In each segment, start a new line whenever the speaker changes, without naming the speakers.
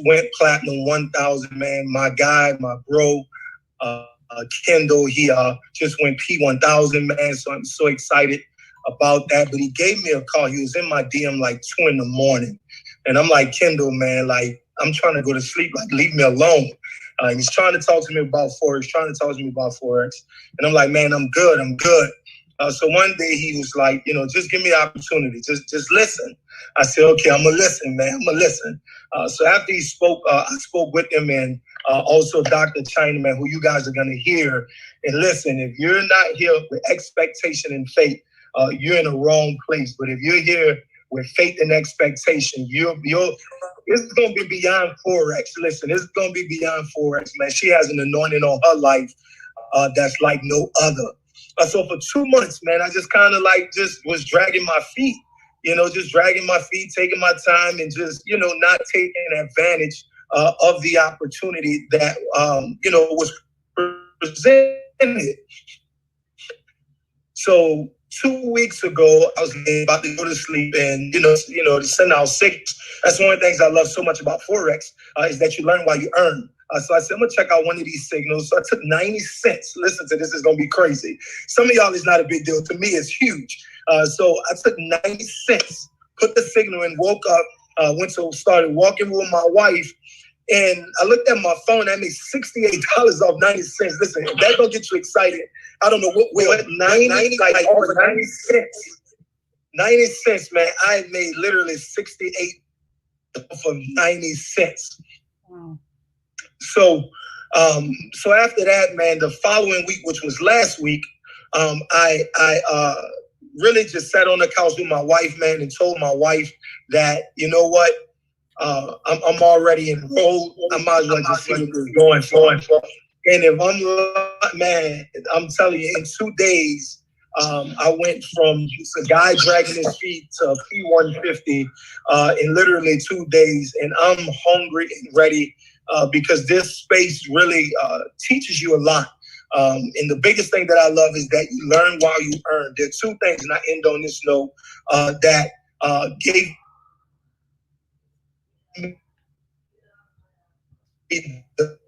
went platinum 1,000, man. My guy, my bro, Kendall, he just went P1000, man. So I'm so excited about that. But he gave me a call. He was in my DM like 2 a.m. And I'm like, Kendall, man, like, I'm trying to go to sleep. Like, leave me alone. He's trying to talk to me about Forex. And I'm like, man, I'm good. So one day he was like, just give me the opportunity. Just listen. I said, okay, I'm going to listen, man. I'm going to listen. So after he spoke, I spoke with him, and also Dr. Chinaman, who you guys are going to hear. And listen, if you're not here with expectation and faith, you're in the wrong place. But if you're here with faith and expectation, it's going to be beyond Forex. Listen, it's going to be beyond Forex, man. She has an anointing on her life that's like no other. So for 2 months, man, I just kind of just was dragging my feet, taking my time and just, not taking advantage of the opportunity that, was presented. So 2 weeks ago, I was about to go to sleep, and to send out signals. That's one of the things I love so much about Forex is that you learn while you earn. So I said, I'm gonna check out one of these signals. So I took 90 cents. Listen to this, is gonna be crazy. Some of y'all, it's not a big deal. To me, it's huge. So I took 90 cents, put the signal in, woke up, started walking with my wife. And I looked at my phone. I made $68 off 90 cents. Listen, if that don't get you excited, I don't know what will. 90 over 90 cents. 90 cents, man. I made literally 68 off of 90 cents. Wow. So after that, man, the following week, which was last week, I really just sat on the couch with my wife, man, and told my wife that, you know what? I'm already enrolled. I might as well just see what's going. And if I'm telling you, in 2 days, I went from a guy dragging his feet to P150 in literally 2 days. And I'm hungry and ready because this space really teaches you a lot. And the biggest thing that I love is that you learn while you earn. There are 2 things, and I end on this note, that gave the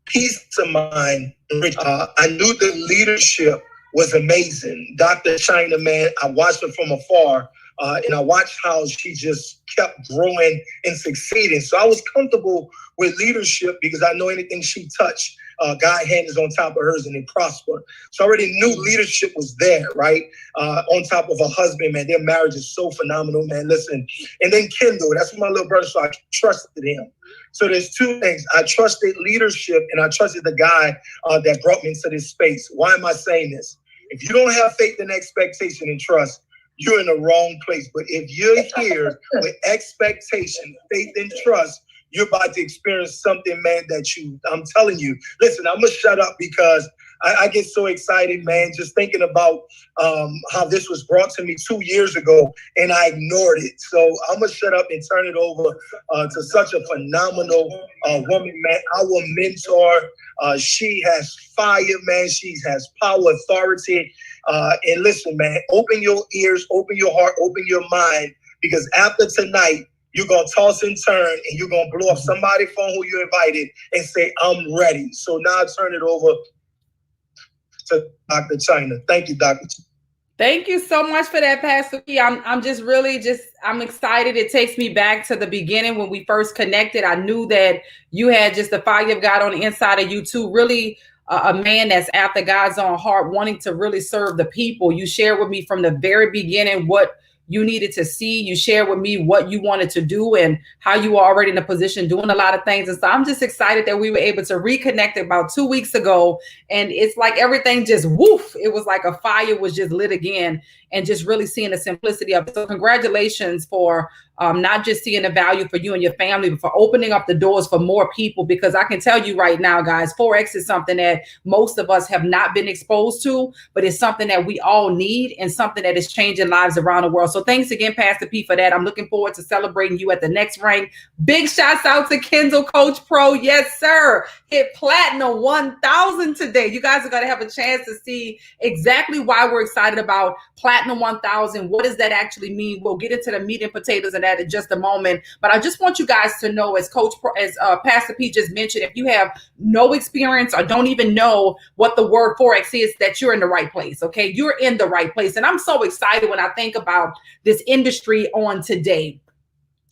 peace of mind. I knew the leadership was amazing. Dr. China, man, I watched her from afar, and I watched how she just kept growing and succeeding. So I was comfortable with leadership because I know anything she touched, God's hand is on top of hers and it prospered. So I already knew leadership was there, right? On top of her husband, man. Their marriage is so phenomenal, man. Listen. And then Kendall, that's my little brother, so I trusted him. So there's 2 things. I trusted leadership, and I trusted the guy that brought me into this space. Why am I saying this? If you don't have faith and expectation and trust, you're in the wrong place. But if you're here with expectation, faith, and trust, you're about to experience something, man, I'm telling you. Listen, I'm going to shut up because I get so excited, man, just thinking about how this was brought to me 2 years ago, and I ignored it. So I'm going to shut up and turn it over to such a phenomenal woman, man, our mentor. She has fire, man. She has power, authority. And listen, man, open your ears, open your heart, open your mind, because after tonight, you're going to toss and turn, and you're going to blow up somebody's phone who you invited and say, I'm ready. So now I turn it over to Dr. China. Thank you, Dr. China.
Thank you so much for that, Pastor P. I'm excited. It takes me back to the beginning when we first connected. I knew that you had just the fire of God on the inside of you too. Really a man that's after God's own heart, wanting to really serve the people. You shared with me from the very beginning what you needed to see. You shared with me what you wanted to do and how you were already in a position doing a lot of things. And so I'm just excited that we were able to reconnect about 2 weeks ago. And it's like everything just woof. It was like a fire was just lit again, and just really seeing the simplicity of it. So congratulations for not just seeing the value for you and your family, but for opening up the doors for more people. Because I can tell you right now, guys, Forex is something that most of us have not been exposed to, but it's something that we all need and something that is changing lives around the world. So thanks again, Pastor P, for that. I'm looking forward to celebrating you at the next rank. Big shouts out to Kendall Coach Pro. Yes, sir. Hit platinum 1,000 today. You guys are going to have a chance to see exactly why we're excited about platinum 1,000. What does that actually mean? We'll get into the meat and potatoes of that in just a moment. But I just want you guys to know, as Pastor P just mentioned, if you have no experience or don't even know what the word Forex is, that you're in the right place. Okay, you're in the right place. And I'm so excited when I think about this industry on today,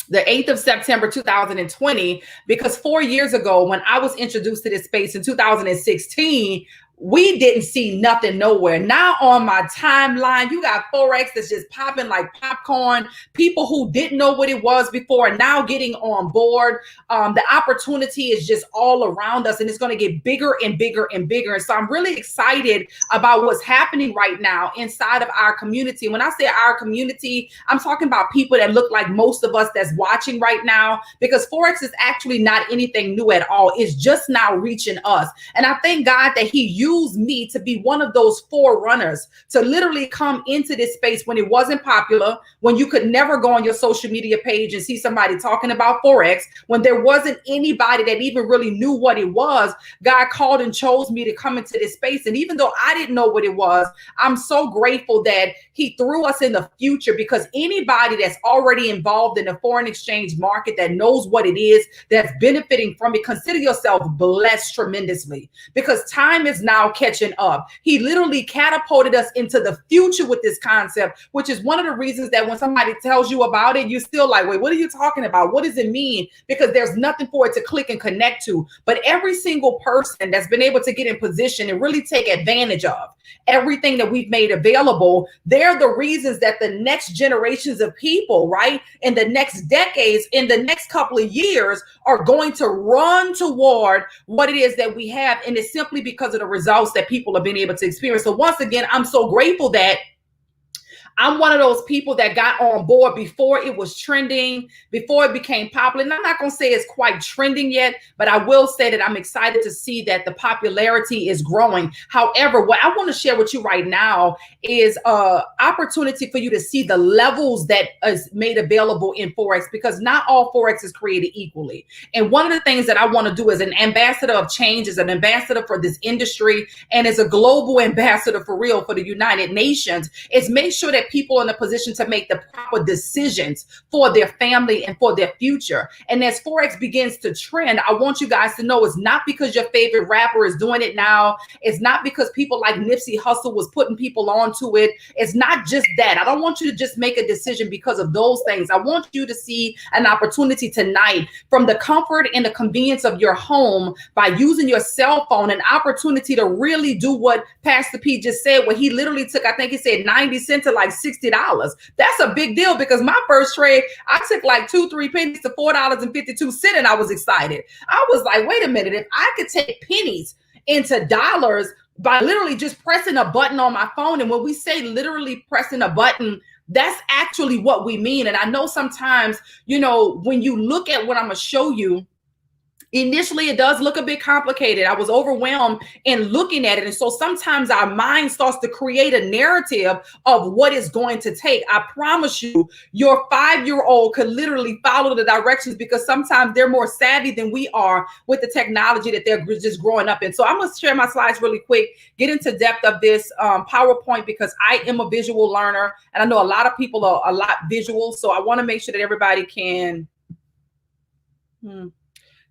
the 8th of September 2020, because 4 years ago, when I was introduced to this space in 2016, we didn't see nothing nowhere. Now on my timeline, you got Forex that's just popping like popcorn. People who didn't know what it was before are now getting on board. The opportunity is just all around us, and it's going to get bigger and bigger and bigger. And so I'm really excited about what's happening right now inside of our community. When I say our community, I'm talking about people that look like most of us that's watching right now, because Forex is actually not anything new at all. It's just now reaching us. And I thank God that he used me to be one of those forerunners to literally come into this space when it wasn't popular, when you could never go on your social media page and see somebody talking about Forex, when there wasn't anybody that even really knew what it was. God called and chose me to come into this space. And even though I didn't know what it was, I'm so grateful that he threw us in the future, because anybody that's already involved in the foreign exchange market that knows what it is, that's benefiting from it, consider yourself blessed tremendously, because time is now catching up. He literally catapulted us into the future with this concept, which is one of the reasons that when somebody tells you about it, you're still like, wait, what are you talking about? What does it mean? Because there's nothing for it to click and connect to. But every single person that's been able to get in position and really take advantage of everything that we've made available, they're the reasons that the next generations of people, right, in the next decades, in the next couple of years, are going to run toward what it is that we have. And it's simply because of the results that people have been able to experience. So once again, I'm so grateful that I'm one of those people that got on board before it was trending, before it became popular. And I'm not going to say it's quite trending yet, but I will say that I'm excited to see that the popularity is growing. However, what I want to share with you right now is an opportunity for you to see the levels that is made available in Forex, because not all Forex is created equally. And one of the things that I want to do as an ambassador of change, as an ambassador for this industry, and as a global ambassador for real for the United Nations, is make sure that people are in a position to make the proper decisions for their family and for their future. And as Forex begins to trend, I want you guys to know it's not because your favorite rapper is doing it now. It's not because people like Nipsey Hussle was putting people onto it. It's not just that. I don't want you to just make a decision because of those things. I want you to see an opportunity tonight, from the comfort and the convenience of your home, by using your cell phone, an opportunity to really do what Pastor P just said, where he literally took, I think he said 90 cents to like $60. That's a big deal, because my first trade, I took like 2-3 pennies to $4.52, and I was excited. I was like, wait a minute, if I could take pennies into dollars by literally just pressing a button on my phone. And when we say literally pressing a button, that's actually what we mean. And I know sometimes, you know, when you look at what I'm going to show you, initially, it does look a bit complicated. I was overwhelmed in looking at it. And so sometimes our mind starts to create a narrative of what it's going to take. I promise you, your 5-year-old could literally follow the directions, because sometimes they're more savvy than we are with the technology that they're just growing up in. So I'm going to share my slides really quick, get into depth of this PowerPoint, because I am a visual learner. And I know a lot of people are a lot visual. So I want to make sure that everybody can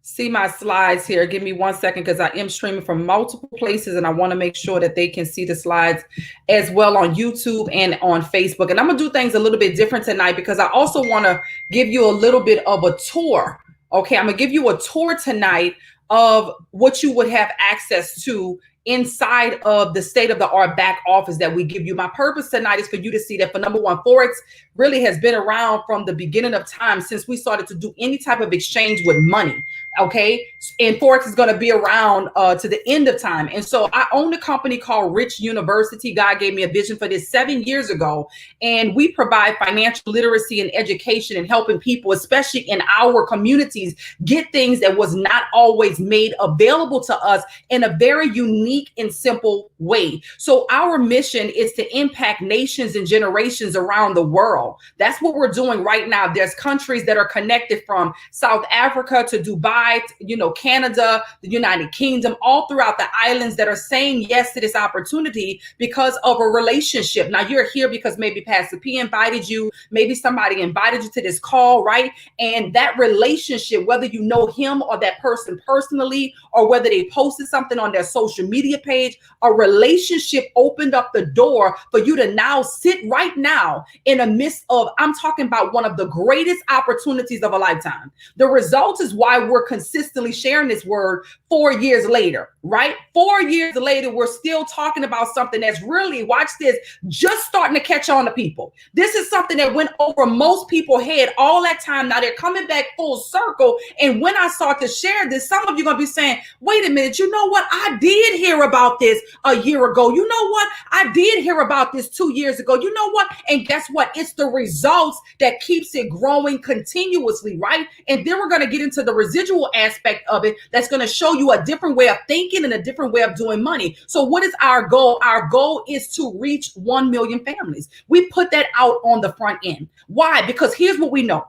see my slides here. Give me 1 second, because I am streaming from multiple places, and I want to make sure that they can see the slides as well on YouTube and on Facebook. And I'm going to do things a little bit different tonight, because I also want to give you a little bit of a tour. Okay, I'm going to give you a tour tonight of what you would have access to inside of the state-of-the-art back office that we give you. My purpose tonight is for you to see that, for number one, Forex really has been around from the beginning of time, since we started to do any type of exchange with money. Okay, and Forex is going to be around to the end of time. And so I own a company called Rich University. God gave me a vision for this 7 years ago, and we provide financial literacy and education, and helping people, especially in our communities, get things that was not always made available to us in a very unique and simple way. So our mission is to impact nations and generations around the world. That's what we're doing right now. There's countries that are connected, from South Africa to Dubai Dubai, Canada, the United Kingdom, all throughout the islands that are saying yes to this opportunity because of a relationship. Now you're here because maybe Pastor P invited you, maybe somebody invited you to this call, right? And that relationship, whether you know him or that person personally, or whether they posted something on their social media page, a relationship opened up the door for you to now sit right now in the midst of, I'm talking about one of the greatest opportunities of a lifetime. The result is why we're consistently sharing this word 4 years later, right? 4 years later, we're still talking about something that's really, watch this, just starting to catch on to people. This is something that went over most people's head all that time. Now they're coming back full circle. And when I start to share this, some of you are going to be saying, wait a minute, you know what? I did hear about this a year ago. You know what? I did hear about this 2 years ago. You know what? And guess what? It's the results that keeps it growing continuously, right? And then we're going to get into the residual aspect of it that's going to show you a different way of thinking and a different way of doing money. So what is our goal? Our goal is to reach 1 million families. We put that out on the front end. Why? Because here's what we know.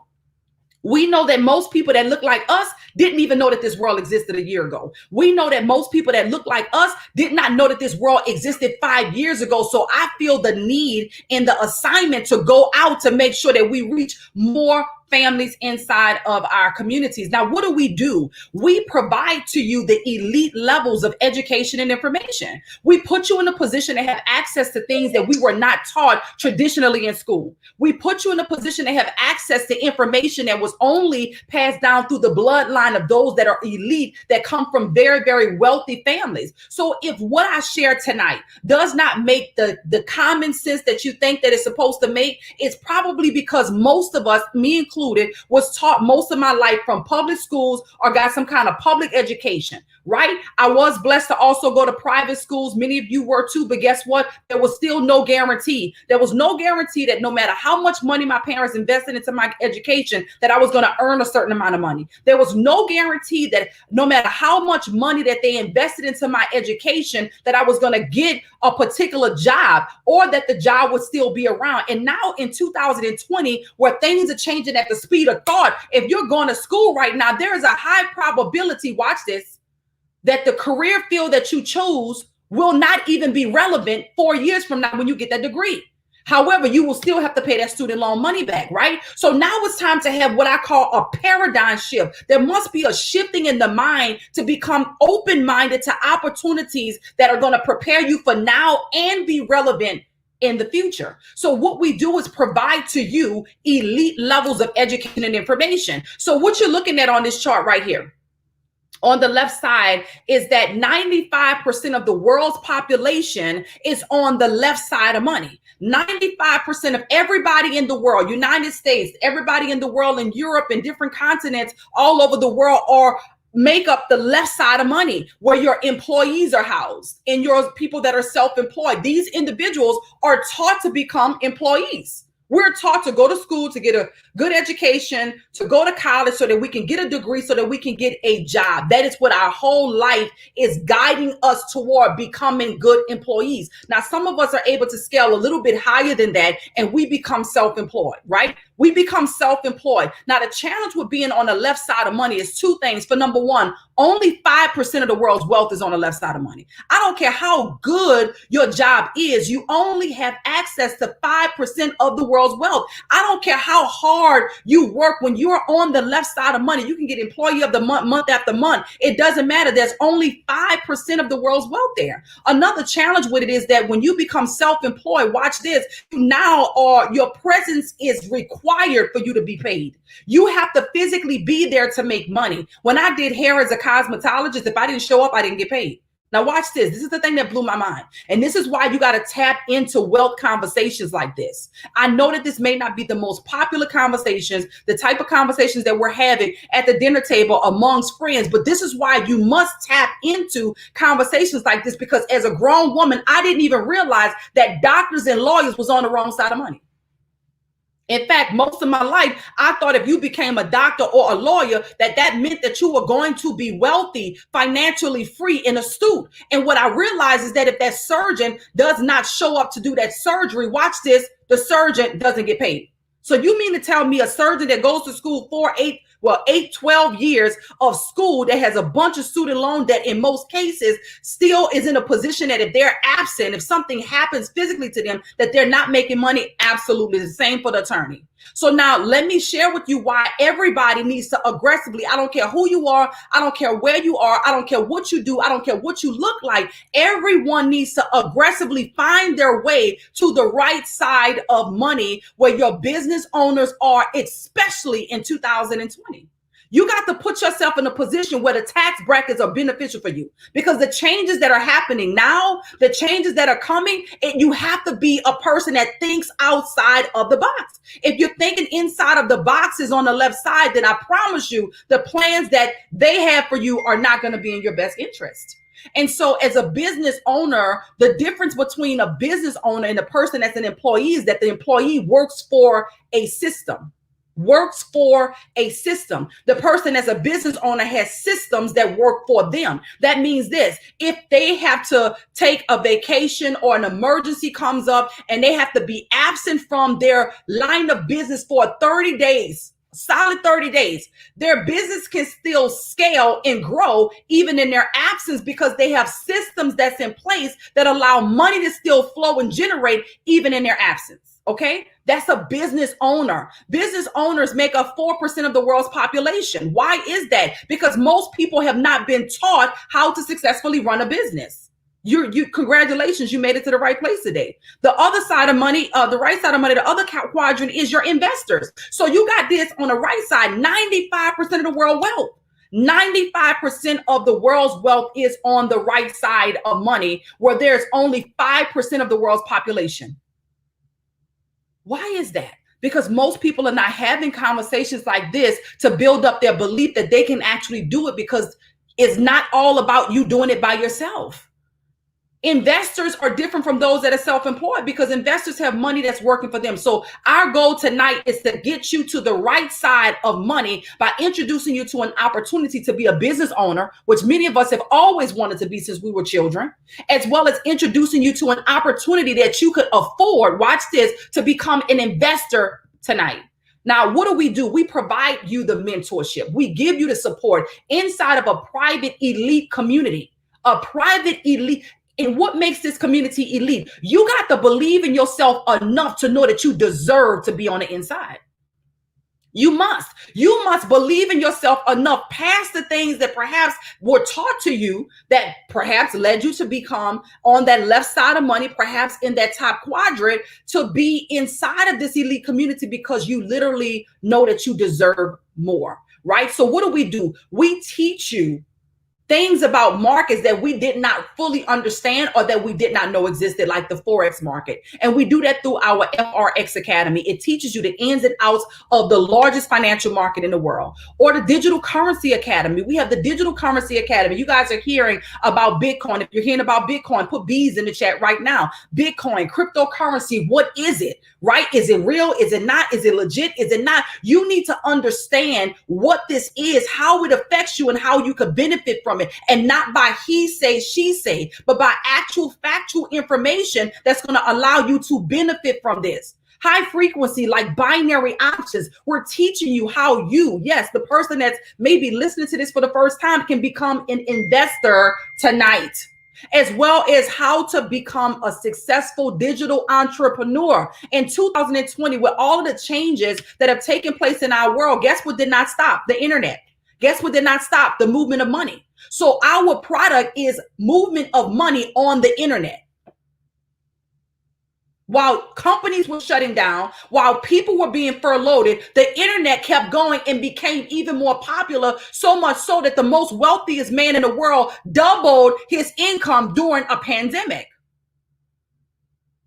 We know that most people that look like us didn't even know that this world existed a year ago. We know that most people that look like us did not know that this world existed 5 years ago. So I feel the need and the assignment to go out to make sure that we reach more families inside of our communities. Now, what do? We provide to you the elite levels of education and information. We put you in a position to have access to things that we were not taught traditionally in school. We put you in a position to have access to information that was only passed down through the bloodline of those that are elite, that come from very, very wealthy families. So if what I share tonight does not make the common sense that you think that it's supposed to make, it's probably because most of us, me included, was taught most of my life from public schools or got some kind of public education, right? I was blessed to also go to private schools. Many of you were too, but guess what? There was still no guarantee. There was no guarantee that no matter how much money my parents invested into my education, that I was going to earn a certain amount of money. There was no guarantee that no matter how much money that they invested into my education, that I was going to get a particular job or that the job would still be around. And now in 2020, where things are changing at the speed of thought, if you're going to school right now, there is a high probability, watch this, that the career field that you choose will not even be relevant 4 years from now when you get that degree. However, you will still have to pay that student loan money back, right? So now it's time to have what I call a paradigm shift. There must be a shifting in the mind to become open-minded to opportunities that are going to prepare you for now and be relevant in the future. So what we do is provide to you elite levels of education and information. So what you're looking at on this chart right here, on the left side, is that 95% of the world's population is on the left side of money. 95% of everybody in the world, United States, everybody in the world, in Europe, and different continents all over the world, are make up the left side of money, where your employees are housed and your people that are self-employed. These individuals are taught to become employees. We're taught to go to school, to get a good education, to go to college so that we can get a degree, so that we can get a job. That is what our whole life is guiding us toward, becoming good employees. Now, some of us are able to scale a little bit higher than that, and we become self-employed, right? We become self-employed. Now, the challenge with being on the left side of money is two things. For number one, only 5% of the world's wealth is on the left side of money. I don't care how good your job is, you only have access to 5% of the world's wealth. I don't care how hard you work. When you're on the left side of money, you can get employee of the month, month after month. It doesn't matter. There's only 5% of the world's wealth there. Another challenge with it is that when you become self-employed, watch this, now your presence is required for you to be paid. You have to physically be there to make money. When I did hair as a cosmetologist, if I didn't show up, I didn't get paid. Now watch this. This is the thing that blew my mind. And this is why you got to tap into wealth conversations like this. I know that this may not be the most popular conversations, the type of conversations that we're having at the dinner table amongst friends, but this is why you must tap into conversations like this, because as a grown woman, I didn't even realize that doctors and lawyers was on the wrong side of money. In fact, most of my life, I thought if you became a doctor or a lawyer, that meant that you were going to be wealthy, financially free, and astute. And what I realized is that if that surgeon does not show up to do that surgery, watch this, the surgeon doesn't get paid. So you mean to tell me a surgeon that goes to school 8, 12 years of school that has a bunch of student loan debt in most cases still is in a position that if they're absent, if something happens physically to them, that they're not making money. Absolutely the same for the attorney. So now let me share with you why everybody needs to aggressively, I don't care who you are, I don't care where you are, I don't care what you do, I don't care what you look like. Everyone needs to aggressively find their way to the right side of money where your business owners are, especially in 2020. You got to put yourself in a position where the tax brackets are beneficial for you, because the changes that are happening now, the changes that are coming, you have to be a person that thinks outside of the box. If you're thinking inside of the boxes on the left side, then I promise you the plans that they have for you are not going to be in your best interest. And so as a business owner, the difference between a business owner and a person that's an employee is that the employee works for a system. The person as a business owner has systems that work for them. That means this: if they have to take a vacation or an emergency comes up and they have to be absent from their line of business for 30 days, solid 30 days, their business can still scale and grow even in their absence, because they have systems that's in place that allow money to still flow and generate even in their absence. Okay, that's a business owner. Business owners make up 4% of the world's population. Why is that? Because most people have not been taught how to successfully run a business. Congratulations, you made it to the right place today. The other side of money, the right side of money, the other quadrant is your investors. So you got this on the right side, 95% of the world wealth. 95% of the world's wealth is on the right side of money, where there's only 5% of the world's population. Why is that? Because most people are not having conversations like this to build up their belief that they can actually do it, because it's not all about you doing it by yourself. Investors are different from those that are self-employed, because investors have money that's working for them. So our goal tonight is to get you to the right side of money by introducing you to an opportunity to be a business owner, which many of us have always wanted to be since we were children, as well as introducing you to an opportunity that you could afford, watch this, to become an investor tonight. Now, what do? We provide you the mentorship. We give you the support inside of a private elite community, a private elite. And what makes this community elite? You got to believe in yourself enough to know that you deserve to be on the inside. You must believe in yourself enough past the things that perhaps were taught to you that perhaps led you to become on that left side of money, perhaps in that top quadrant, to be inside of this elite community, because you literally know that you deserve more, right? So what do? We teach you things about markets that we did not fully understand or that we did not know existed, like the Forex market. And we do that through our FRX Academy. It teaches you the ins and outs of the largest financial market in the world. Or the Digital Currency Academy. We have the Digital Currency Academy. You guys are hearing about Bitcoin. If you're hearing about Bitcoin, put B's in the chat right now. Bitcoin, cryptocurrency, what is it, right? Is it real? Is it not? Is it legit? Is it not? You need to understand what this is, how it affects you, and how you could benefit from it, and not by he say, she say, but by actual factual information that's going to allow you to benefit from this. High frequency, like binary options. We're teaching you how you, yes, the person that's maybe listening to this for the first time, can become an investor tonight, as well as how to become a successful digital entrepreneur. In 2020, with all of the changes that have taken place in our world, guess what did not stop? The internet. Guess what did not stop? The movement of money. So our product is movement of money on the internet. While companies were shutting down, while people were being furloughed, the internet kept going and became even more popular, so much so that the most wealthiest man in the world doubled his income during a pandemic.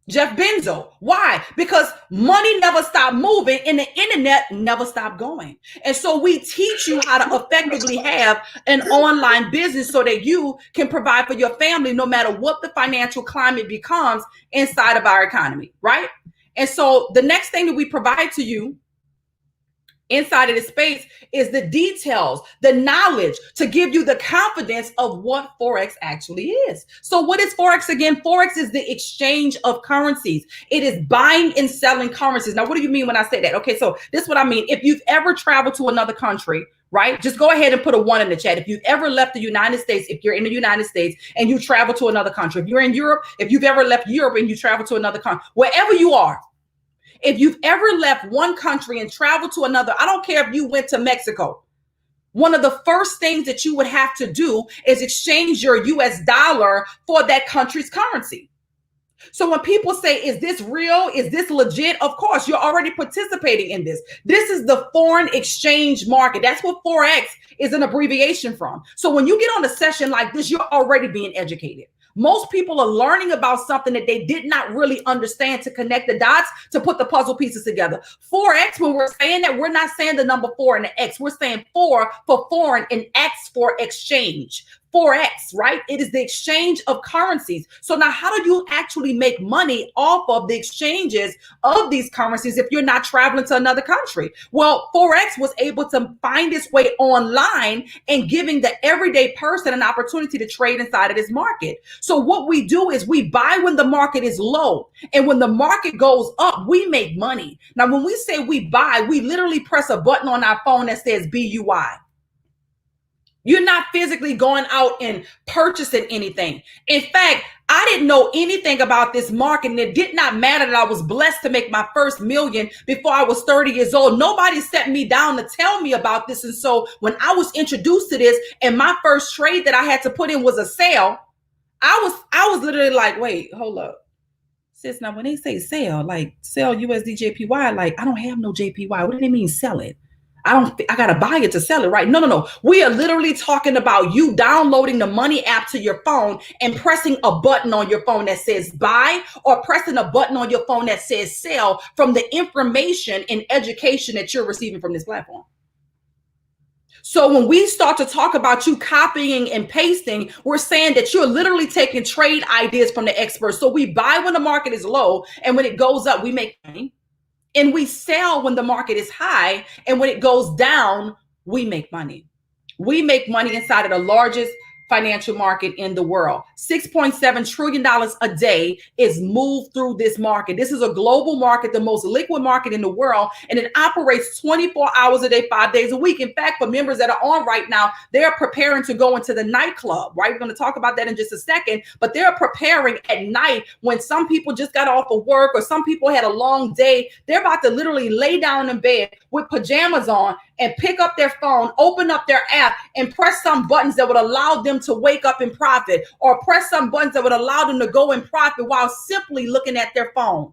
Jeff Bezos. Why? Because money never stopped moving and the internet never stopped going. And so we teach you how to effectively have an online business so that you can provide for your family no matter what the financial climate becomes inside of our economy, right? And so the next thing that we provide to you inside of this space is the details, the knowledge to give you the confidence of what Forex actually is. So what is Forex again? Forex is the exchange of currencies. It is buying and selling currencies. Now, what do you mean when I say that? Okay, so this is what I mean. If you've ever traveled to another country, right? Just go ahead and put a 1 in the chat. If you've ever left the United States, if you're in the United States and you travel to another country, if you're in Europe, if you've ever left Europe and you travel to another country, wherever you are, if you've ever left one country and traveled to another, I don't care if you went to Mexico, one of the first things that you would have to do is exchange your US dollar for that country's currency. So when people say, is this real? Is this legit? Of course, you're already participating in this. This is the foreign exchange market. That's what Forex is an abbreviation from. So when you get on a session like this, you're already being educated. Most people are learning about something that they did not really understand to connect the dots, to put the puzzle pieces together. Forex, when we're saying that, we're not saying the number 4 and the X. We're saying 4 for foreign and X for exchange. Forex, right? It is the exchange of currencies. So now how do you actually make money off of the exchanges of these currencies if you're not traveling to another country? Well, Forex was able to find its way online and giving the everyday person an opportunity to trade inside of this market. So what we do is we buy when the market is low, and when the market goes up, we make money. Now, when we say we buy, we literally press a button on our phone that says BUI. You're not physically going out and purchasing anything. In fact, I didn't know anything about this market, and it did not matter that I was blessed to make my first million before I was 30 years old. Nobody set me down to tell me about this. And so when I was introduced to this and my first trade that I had to put in was a sale, I was literally like, wait, hold up. Sis, now when they say sell, like sell USD JPY, like I don't have no JPY. What do they mean sell it? I got to buy it to sell it, right? No. We are literally talking about you downloading the money app to your phone and pressing a button on your phone that says buy, or pressing a button on your phone that says sell from the information and education that you're receiving from this platform. So when we start to talk about you copying and pasting, we're saying that you're literally taking trade ideas from the experts. So we buy when the market is low, and when it goes up, we make money. And we sell when the market is high, and when it goes down, we make money. We make money inside of the largest financial market in the world. $6.7 trillion a day is moved through this market. This is a global market, the most liquid market in the world, and it operates 24 hours a day, 5 days a week. In fact, for members that are on right now, they're preparing to go into the nightclub, right? We're going to talk about that in just a second, but they're preparing at night when some people just got off of work or some people had a long day. They're about to literally lay down in bed with pajamas on and pick up their phone, open up their app, and press some buttons that would allow them to wake up and profit, or press some buttons that would allow them to go and profit while simply looking at their phone.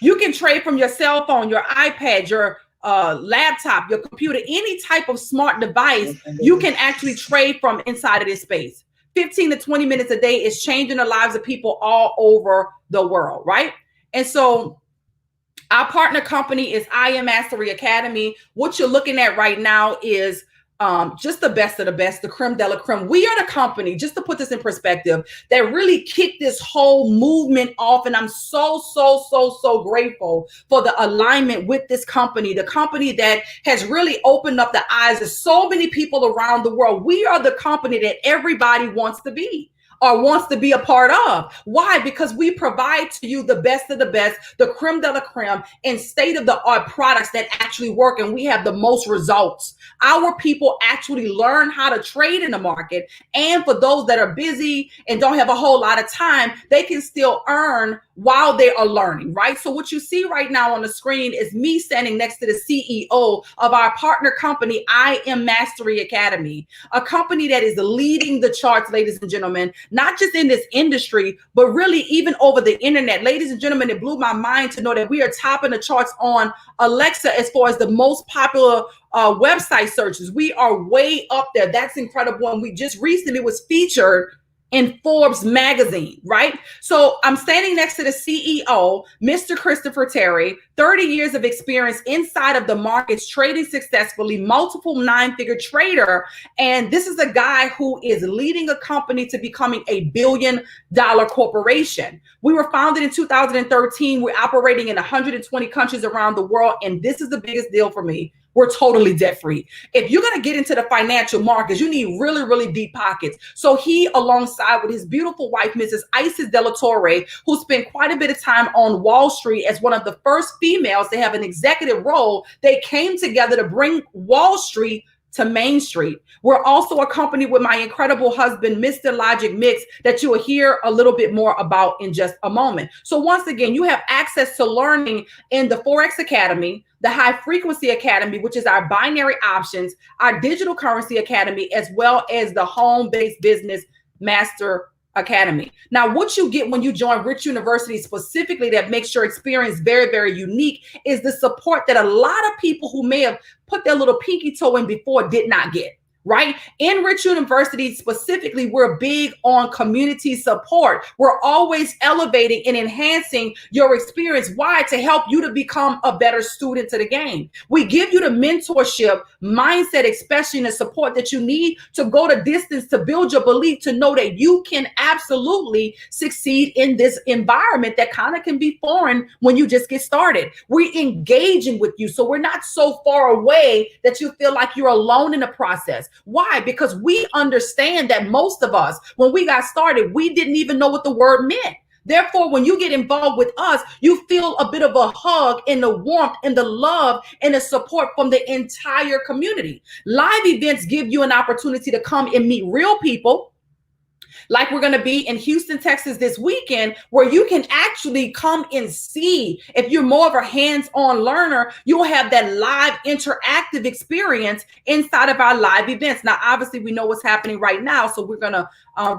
You can trade from your cell phone, your iPad, your laptop, your computer, any type of smart device. You can actually trade from inside of this space. 15 to 20 minutes a day is changing the lives of people all over the world, right? And so our partner company is I Am Mastery Academy. What you're looking at right now is just the best of the best, the creme de la creme. We are the company, just to put this in perspective, that really kicked this whole movement off. And I'm so grateful for the alignment with this company, the company that has really opened up the eyes of so many people around the world. We are the company that everybody wants to be, or wants to be a part of. Why? Because we provide to you the best of the best, the creme de la creme, and state-of-the-art products that actually work, and we have the most results. Our people actually learn how to trade in the market, and for those that are busy and don't have a whole lot of time, they can still earn while they are learning, right? So what you see right now on the screen is me standing next to the CEO of our partner company, I Am Mastery Academy, a company that is leading the charts, ladies and gentlemen, not just in this industry, but really even over the internet. Ladies and gentlemen, it blew my mind to know that we are topping the charts on Alexa as far as the most popular website searches. We are way up there. That's incredible. And we just recently was featured in Forbes magazine, right? So I'm standing next to the CEO, Mr. Christopher Terry, 30 years of experience inside of the markets, trading successfully, multiple 9-figure trader. And this is a guy who is leading a company to becoming a $1 billion corporation. We were founded in 2013. We're operating in 120 countries around the world. And this is the biggest deal for me. we're totally debt free. If you're going to get into the financial markets, you need really, really deep pockets. So he, alongside with his beautiful wife, Mrs. Isis De La Torre, who spent quite a bit of time on Wall Street as one of the first females to have an executive role, they came together to bring Wall Street to Main Street. We're also accompanied with my incredible husband, Mr. Logic Mix, that you will hear a little bit more about in just a moment. So once again, you have access to learning in the Forex Academy, the High Frequency Academy, which is our binary options, our Digital Currency Academy, as well as the Home-Based Business Master Academy. Now, what you get when you join Rich University specifically that makes your experience very, very unique is the support that a lot of people who may have put their little pinky toe in before did not get. Right? In Rich University specifically, we're big on community support. We're always elevating and enhancing your experience. Why? To help you to become a better student to the game. We give you the mentorship, mindset, especially the support that you need to go the distance to build your belief, to know that you can absolutely succeed in this environment that kind of can be foreign when you just get started. We're engaging with you, so we're not so far away that you feel like you're alone in the process. Why? Because we understand that most of us, when we got started, we didn't even know what the word meant. Therefore, when you get involved with us, you feel a bit of a hug and the warmth and the love and the support from the entire community. Live events give you an opportunity to come and meet real people, like we're going to be in Houston, Texas this weekend, where you can actually come and see. If you're more of a hands-on learner, you'll have that live interactive experience inside of our live events. Now, obviously, we know what's happening right now, so we're going to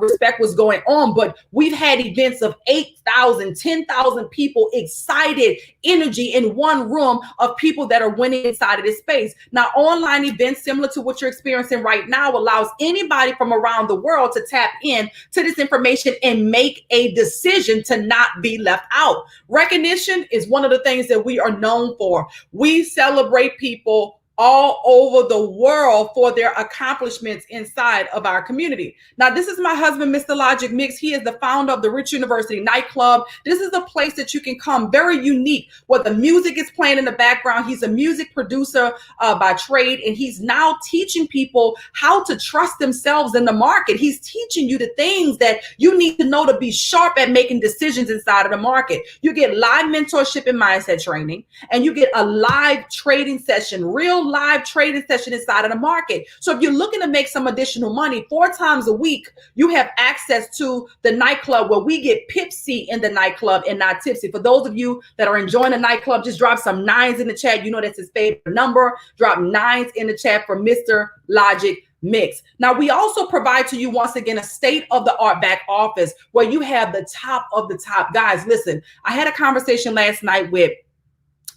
respect what's going on, but we've had events of 8,000, 10,000 people, excited energy in one room of people that are winning inside of this space. Now, online events similar to what you're experiencing right now allows anybody from around the world to tap in to this information and make a decision to not be left out. Recognition is one of the things that we are known for. We celebrate people all over the world for their accomplishments inside of our community. Now, this is my husband, Mr. Logic Mix. He is the founder of the Rich University nightclub. This is a place that you can come, very unique, where the music is playing in the background. He's a music producer by trade, and he's now teaching people how to trust themselves in the market. He's teaching you the things that you need to know to be sharp at making decisions inside of the market. You get live mentorship and mindset training, and you get a live trading session, real live trading session inside of the market. So if you're looking to make some additional money 4 times a week, you have access to the nightclub, where we get Pipsy in the nightclub and not tipsy. For those of you that are enjoying the nightclub, just drop some 9s in the chat. You know that's his favorite number. Drop 9s in the chat for Mr. Logic Mix. Now, we also provide to you, once again, a state-of-the-art back office where you have the top of the top. Guys, listen, I had a conversation last night with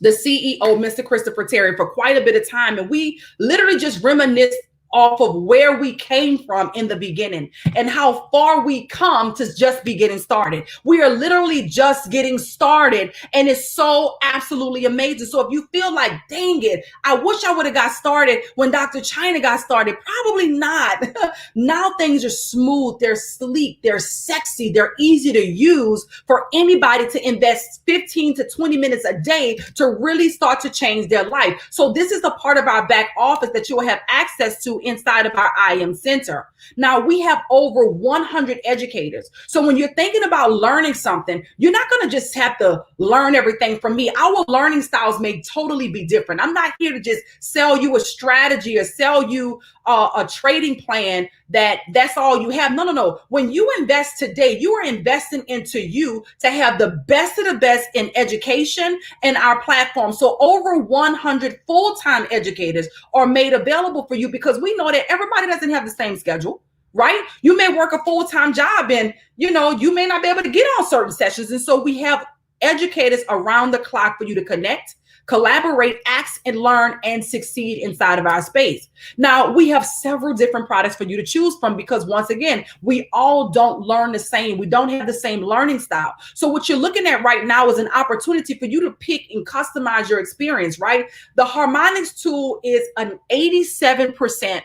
the CEO, Mr. Christopher Terry, for quite a bit of time. And we literally just reminisced off of where we came from in the beginning and how far we come to just be getting started. We are literally just getting started, and it's so absolutely amazing. So if you feel like, dang it, I wish I would have got started when Dr. China got started, probably not. Now things are smooth, they're sleek, they're sexy, they're easy to use for anybody to invest 15 to 20 minutes a day to really start to change their life. So this is a part of our back office that you will have access to inside of our IM Center. Now, we have over 100 educators. So when you're thinking about learning something, you're not going to just have to learn everything from me. Our learning styles may totally be different. I'm not here to just sell you a strategy or sell you a trading plan that's all you have. No. When you invest today, you are investing into you to have the best of the best in education and our platform. So over 100 full-time educators are made available for you, because we know that everybody doesn't have the same schedule, right? You may work a full-time job and, you may not be able to get on certain sessions. And so we have educators around the clock for you to connect, collaborate, ask and learn, and succeed inside of our space. Now, we have several different products for you to choose from, because once again, we all don't learn the same. We don't have the same learning style. So what you're looking at right now is an opportunity for you to pick and customize your experience, right? The Harmonics tool is an 87%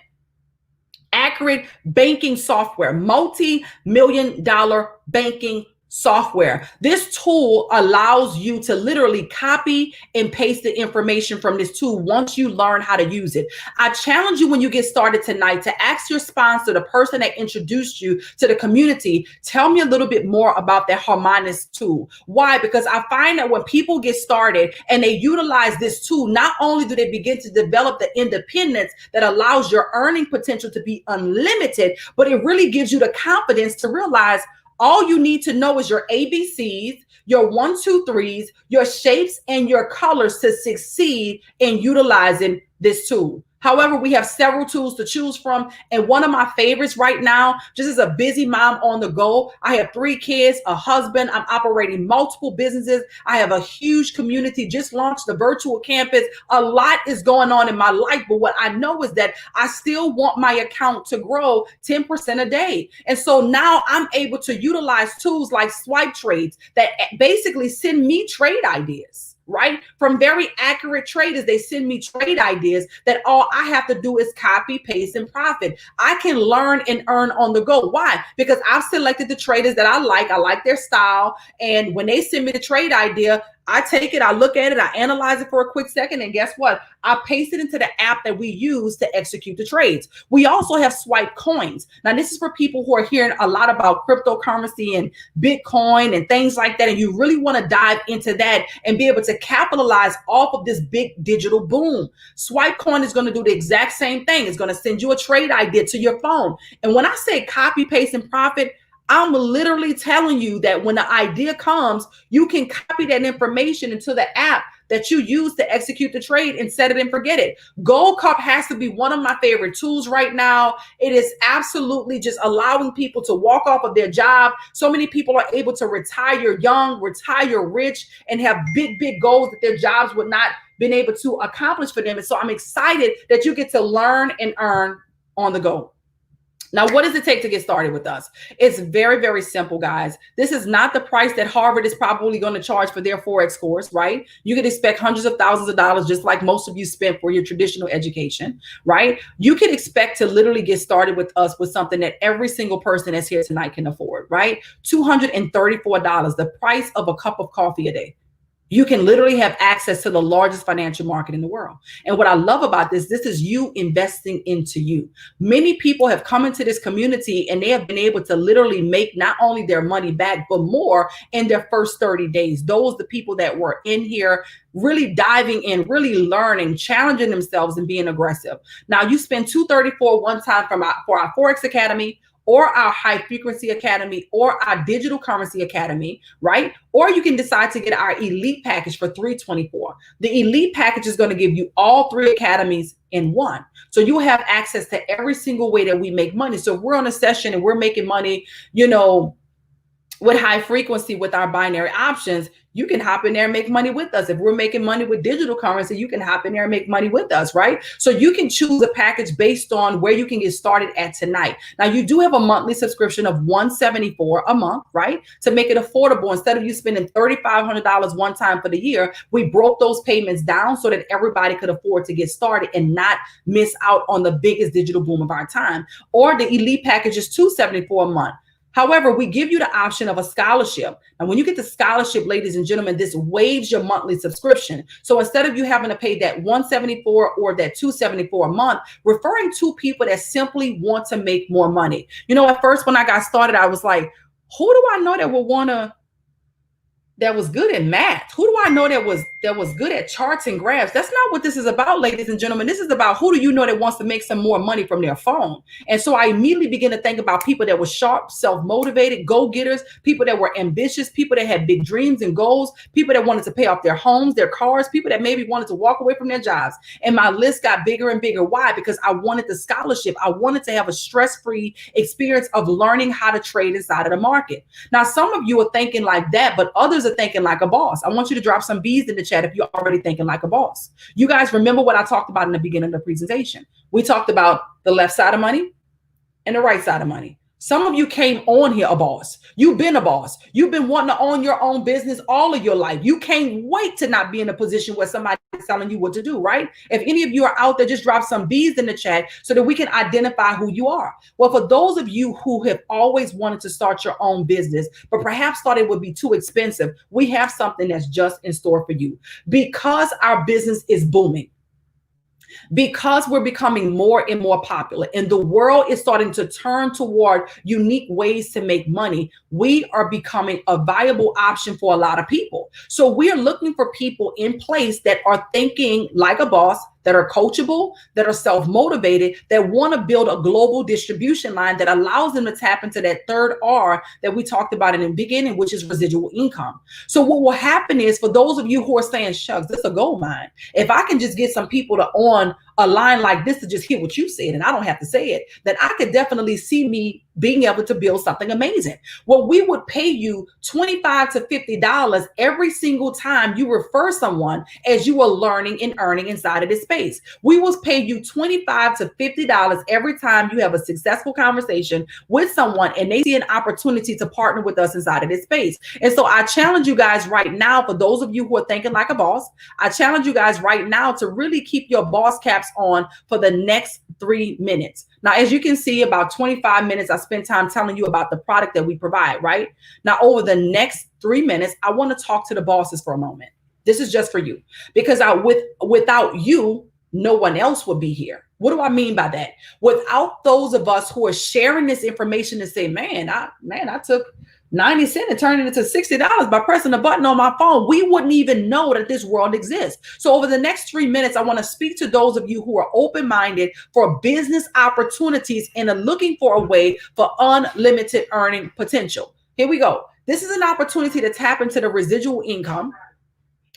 accurate banking software, multi-million-dollar banking software. This tool allows you to literally copy and paste the information from this tool once you learn how to use it. I challenge you when you get started tonight to ask your sponsor, the person that introduced you to the community, tell me a little bit more about that Harmonious tool. Why? Because I find that when people get started and they utilize this tool, not only do they begin to develop the independence that allows your earning potential to be unlimited, but it really gives you the confidence to realize all you need to know is your ABCs, your 1, 2, 3s, your shapes, and your colors to succeed in utilizing this tool. However, we have several tools to choose from. And one of my favorites right now, just as a busy mom on the go, I have 3 kids, a husband. I'm operating multiple businesses. I have a huge community, just launched the virtual campus. A lot is going on in my life. But what I know is that I still want my account to grow 10% a day. And so now I'm able to utilize tools like swipe trades that basically send me trade ideas. Right? From very accurate traders, they send me trade ideas that all I have to do is copy, paste, and profit. I can learn and earn on the go. Why? Because I've selected the traders that I like their style. And when they send me the trade idea, I take it, I look at it, I analyze it for a quick second, and guess what? I paste it into the app that we use to execute the trades. We also have swipe coins. Now, this is for people who are hearing a lot about cryptocurrency and Bitcoin and things like that, and you really want to dive into that and be able to capitalize off of this big digital boom. Swipe coin is going to do the exact same thing. It's going to send you a trade idea to your phone. And when I say copy, paste, and profit, I'm literally telling you that when the idea comes, you can copy that information into the app that you use to execute the trade and set it and forget it. Gold Cup has to be one of my favorite tools right now. It is absolutely just allowing people to walk off of their job. So many people are able to retire young, retire rich, and have big, big goals that their jobs would not been able to accomplish for them. And so I'm excited that you get to learn and earn on the go. Now, what does it take to get started with us? It's very, very simple, guys. This is not the price that Harvard is probably going to charge for their Forex course, right? You could expect hundreds of thousands of dollars, just like most of you spent for your traditional education, right? You can expect to literally get started with us with something that every single person that's here tonight can afford, right? $234, the price of a cup of coffee a day. You can literally have access to the largest financial market in the world. And what I love about this is you investing into you. Many people have come into this community and they have been able to literally make not only their money back, but more in their first 30 days. Those, the people that were in here really diving in, really learning, challenging themselves and being aggressive. Now you spend $234 one time for our Forex Academy, or our high frequency academy, or our digital currency academy, right? Or you can decide to get our elite package for $324. The elite package is going to give you all 3 academies in one. So you have access to every single way that we make money. So if we're on a session and we're making money, with high frequency with our binary options, you can hop in there and make money with us. If we're making money with digital currency, you can hop in there and make money with us, right? So you can choose a package based on where you can get started at tonight. Now, you do have a monthly subscription of $174 a month, right? To make it affordable. Instead of you spending $3,500 one time for the year, we broke those payments down so that everybody could afford to get started and not miss out on the biggest digital boom of our time. Or the elite package is $274 a month. However, we give you the option of a scholarship. And when you get the scholarship, ladies and gentlemen, this waives your monthly subscription. So instead of you having to pay that $174 or that $274 a month, referring to people that simply want to make more money. At first when I got started, I was like, who do I know that would want to, that was good at math? Who do I know that was good at charts and graphs? That's not what this is about, ladies and gentlemen. This is about who do you know that wants to make some more money from their phone. And so I immediately began to think about people that were sharp, self-motivated, go-getters, people that were ambitious, people that had big dreams and goals, people that wanted to pay off their homes, their cars, people that maybe wanted to walk away from their jobs. And my list got bigger and bigger. Why? Because I wanted the scholarship. I wanted to have a stress-free experience of learning how to trade inside of the market. Now, some of you are thinking like that, but others are thinking like a boss. I want you to drop some B's in the chat if you're already thinking like a boss. You guys remember what I talked about in the beginning of the presentation. We talked about the left side of money and the right side of money. Some of you came on here a boss. You've been a boss. You've been wanting to own your own business all of your life. You can't wait to not be in a position where somebody's telling you what to do, right? If any of you are out there, just drop some B's in the chat so that we can identify who you are. Well, for those of you who have always wanted to start your own business, but perhaps thought it would be too expensive, we have something that's just in store for you. Because our business is booming, because we're becoming more and more popular and the world is starting to turn toward unique ways to make money, we are becoming a viable option for a lot of people. So we're looking for people in place that are thinking like a boss, that are coachable, that are self-motivated, that want to build a global distribution line that allows them to tap into that third R that we talked about in the beginning, which is residual income. So what will happen is, for those of you who are saying, shucks, this is a gold mine. If I can just get some people to on a line like this to just hear what you said and I don't have to say it, then I could definitely see me being able to build something amazing. Well, we would pay you $25 to $50 every single time you refer someone as you are learning and earning inside of this space. We will pay you $25 to $50 every time you have a successful conversation with someone and they see an opportunity to partner with us inside of this space. And so I challenge you guys right now, for those of you who are thinking like a boss, I challenge you guys right now to really keep your boss caps on for the next 3 minutes. Now, as you can see, about 25 minutes, I spent time telling you about the product that we provide, right? Now, over the next 3 minutes, I want to talk to the bosses for a moment. This is just for you, because without you, no one else would be here. What do I mean by that? Without those of us who are sharing this information and say, I took 90 cents and turned it into $60 by pressing a button on my phone, we wouldn't even know that this world exists. So over the next 3 minutes, I want to speak to those of you who are open-minded for business opportunities and are looking for a way for unlimited earning potential. Here we go. This is an opportunity to tap into the residual income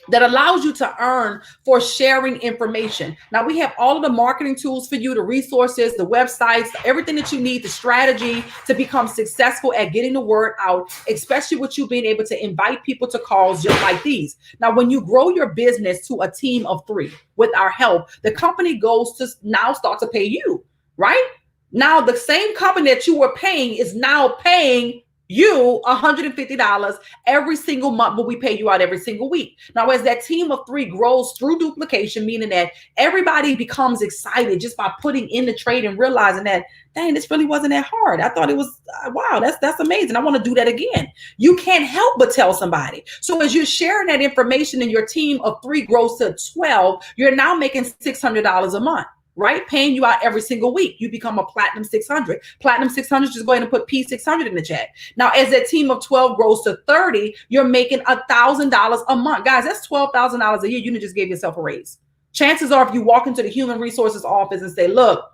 that allows you to earn for sharing information. Now, we have all of the marketing tools for you, the resources, the websites, everything that you need, the strategy to become successful at getting the word out, especially with you being able to invite people to calls just like these. Now, when you grow your business to a team of 3 with our help, the company goes to now start to pay you, right? Now, the same company that you were paying is now paying you $150 every single month, but we pay you out every single week. Now, as that team of 3 grows through duplication, meaning that everybody becomes excited just by putting in the trade and realizing that, dang, this really wasn't that hard. I thought it was, wow, that's amazing. I want to do that again. You can't help but tell somebody. So as you're sharing that information and your team of 3 grows to 12, you're now making $600 a month. Right? Paying you out every single week. You become a platinum 600. Platinum 600, just go ahead and put P600 in the chat. Now, as that team of 12 grows to 30, you're making $1,000 a month. Guys, that's $12,000 a year. You just gave yourself a raise. Chances are, if you walk into the human resources office and say, look,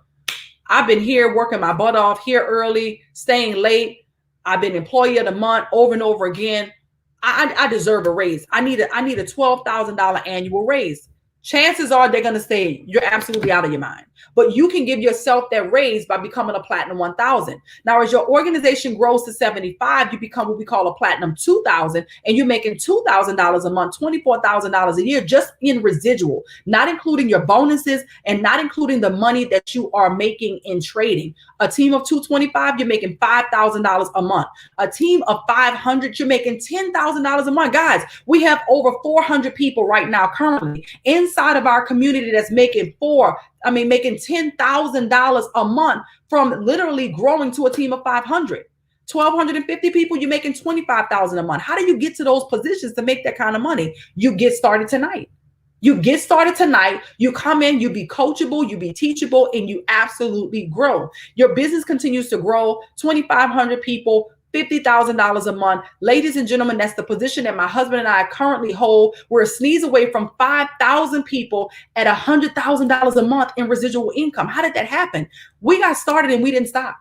I've been here working my butt off, here early, staying late. I've been employee of the month over and over again. I deserve a raise. I need a $12,000 annual raise. Chances are they're going to say you're absolutely out of your mind. But you can give yourself that raise by becoming a platinum 1000. Now, as your organization grows to 75, you become what we call a platinum 2000, and you're making $2,000 a month, $24,000 a year just in residual, not including your bonuses and not including the money that you are making in trading. A team of 225, you're making $5,000 a month. A team of 500, you're making $10,000 a month. Guys, we have over 400 people right now currently inside of our community that's making $10,000 a month from literally growing to a team of 500. 1,250 people, you're making $25,000 a month. How do you get to those positions to make that kind of money? You get started tonight. You get started tonight. You come in, you be coachable, you be teachable, and you absolutely grow. Your business continues to grow. 2,500 people, $50,000 a month. Ladies and gentlemen, that's the position that my husband and I currently hold. We're a sneeze away from 5,000 people at $100,000 a month in residual income. How did that happen? We got started and we didn't stop.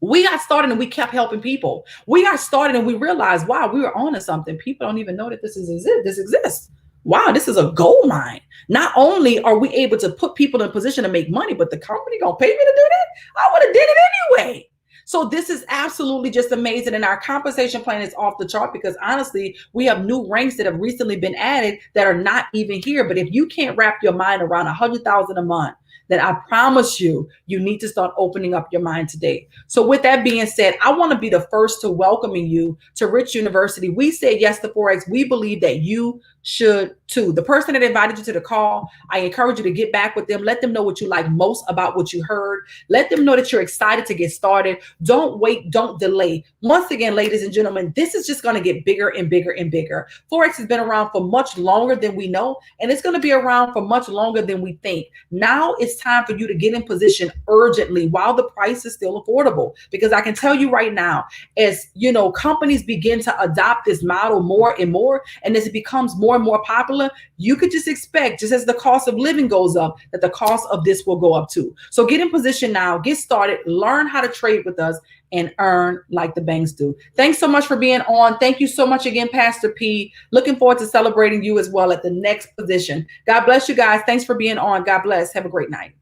We got started and we kept helping people. We got started and we realized, wow, we were onto something. People don't even know that this exists. Wow, this is a gold mine. Not only are we able to put people in a position to make money, but the company gonna pay me to do that? I would have did it anyway. So this is absolutely just amazing. And our compensation plan is off the chart because honestly, we have new ranks that have recently been added that are not even here. But if you can't wrap your mind around $100,000 a month, that I promise you, you need to start opening up your mind today. So with that being said, I want to be the first to welcoming you to Rich University. We said yes to Forex. We believe that you should too. The person that invited you to the call, I encourage you to get back with them. Let them know what you like most about what you heard. Let them know that you're excited to get started. Don't wait, don't delay. Once again, ladies and gentlemen, this is just going to get bigger and bigger and bigger. Forex has been around for much longer than we know, and it's going to be around for much longer than we think. Now it's time for you to get in position urgently while the price is still affordable, because I can tell you right now, as you know, companies begin to adopt this model more and more, and as it becomes more and more popular, you could just expect, just as the cost of living goes up, that the cost of this will go up too. So get in position now, get started, learn how to trade with us, and earn like the banks do. Thanks so much for being on. Thank you so much again, Pastor P. Looking forward to celebrating you as well at the next position. God bless you guys. Thanks for being on. God bless. Have a great night.